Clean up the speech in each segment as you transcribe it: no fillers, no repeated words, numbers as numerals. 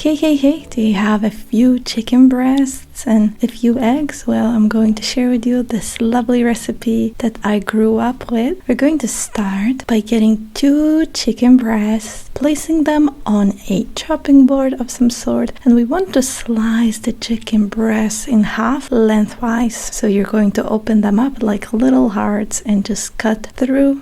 Hey, do you have a few chicken breasts and a few eggs? Well, I'm going to share with you this lovely recipe that I grew up with. We're going to start by getting 2 chicken breasts, placing them on a chopping board of some sort, and we want to slice the chicken breasts in half lengthwise. So you're going to open them up like little hearts and just cut through.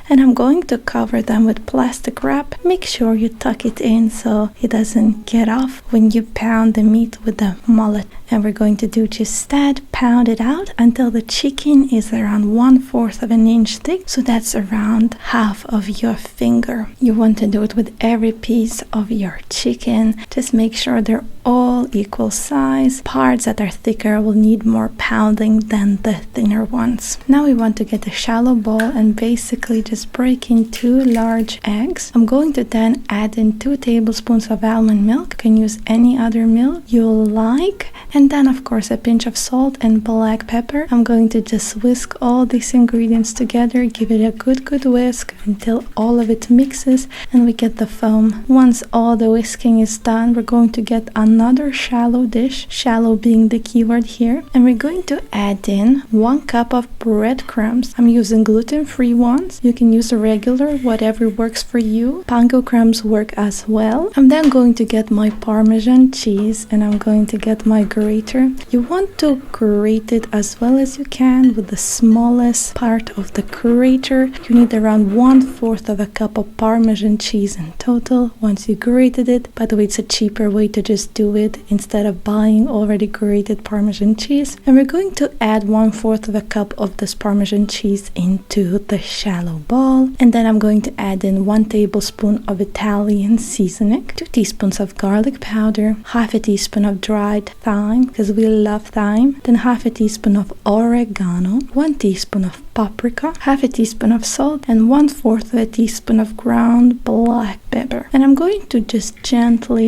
And I'm going to cover them with plastic wrap. Make sure you tuck it in so it doesn't get off when you pound the meat with the mallet. And we're going to do just that, pound it out until the chicken is around 1/4 of an inch thick. So that's around half of your finger. You want to do it with every piece of your chicken. Just make sure they're all equal size. Parts that are thicker will need more pounding than the thinner ones. Now we want to get a shallow bowl and basically just break in 2 large eggs. I'm going to then add in 2 tablespoons of almond milk. You can use any other milk you like. And then of course a pinch of salt and black pepper. I'm going to just whisk all these ingredients together, give it a good whisk until all of it mixes and we get the foam. Once all the whisking is done, we're going to get another shallow dish, shallow being the keyword here, and we're going to add in 1 cup of breadcrumbs. I'm using gluten-free ones. You can use a regular, whatever works for you. Panko crumbs work as well. I'm then going to get my Parmesan cheese and I'm going to get my grater. You want to grate it as well as you can with the smallest part of the grater. You need around 1/4 of a cup of Parmesan cheese in total once you grated it. By the way, it's a cheaper way to just do it instead of buying already grated Parmesan cheese. And we're going to add 1/4 of a cup of this Parmesan cheese into the shallow bowl. And then I'm going to add in 1 tablespoon of Italian seasoning, 2 teaspoons of garlic powder, 1/2 teaspoon of dried thyme, because we love thyme, then 1/2 teaspoon of oregano, 1 teaspoon of paprika, 1/2 teaspoon of salt, and 1/4 teaspoon of ground black pepper. And I'm going to just gently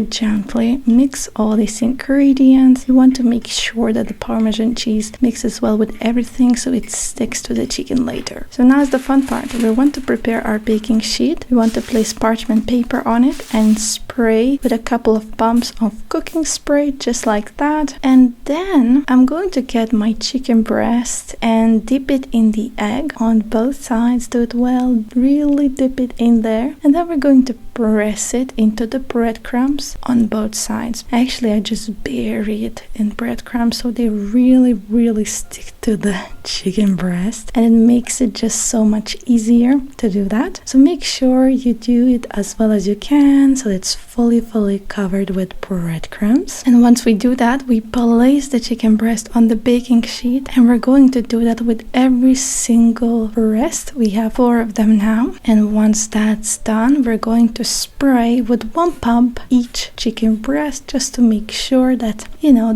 mix all these ingredients. You want to make sure that the Parmesan cheese mixes well with everything so it sticks to the chicken later. So now is the fun part. We want to prepare our baking sheet. We want to place parchment paper on it and spray with a couple of bumps of cooking spray, just like that. And then I'm going to get my chicken breast and dip it in the egg on both sides. Do it well, really dip it in there. And then we're going to press it into the breadcrumbs on both sides. Actually, I just bury it in breadcrumbs so they really stick to the chicken breast, and it makes it just so much easier to do that. So make sure you do it as well as you can so it's fully covered with breadcrumbs. And once we do that, we place the chicken breast on the baking sheet, and we're going to do that with every single breast. We have 4 of them now, and once that's done, we're going to spray with 1 pump each chicken breast just to make sure that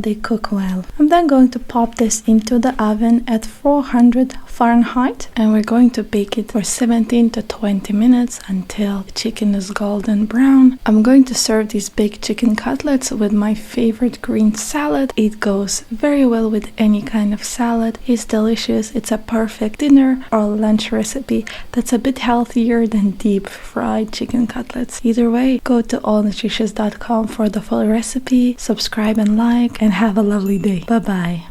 they cook well. I'm then going to pop this into the oven at 400 Fahrenheit, and we're going to bake it for 17 to 20 minutes until the chicken is golden brown. I'm going to serve these baked chicken cutlets with my favorite green salad. It goes very well with any kind of salad. It's delicious. It's a perfect dinner or lunch recipe that's a bit healthier than deep fried chicken cutlets. Either way, go to allnutritious.com for the full recipe, subscribe and like, and have a lovely day. Bye bye.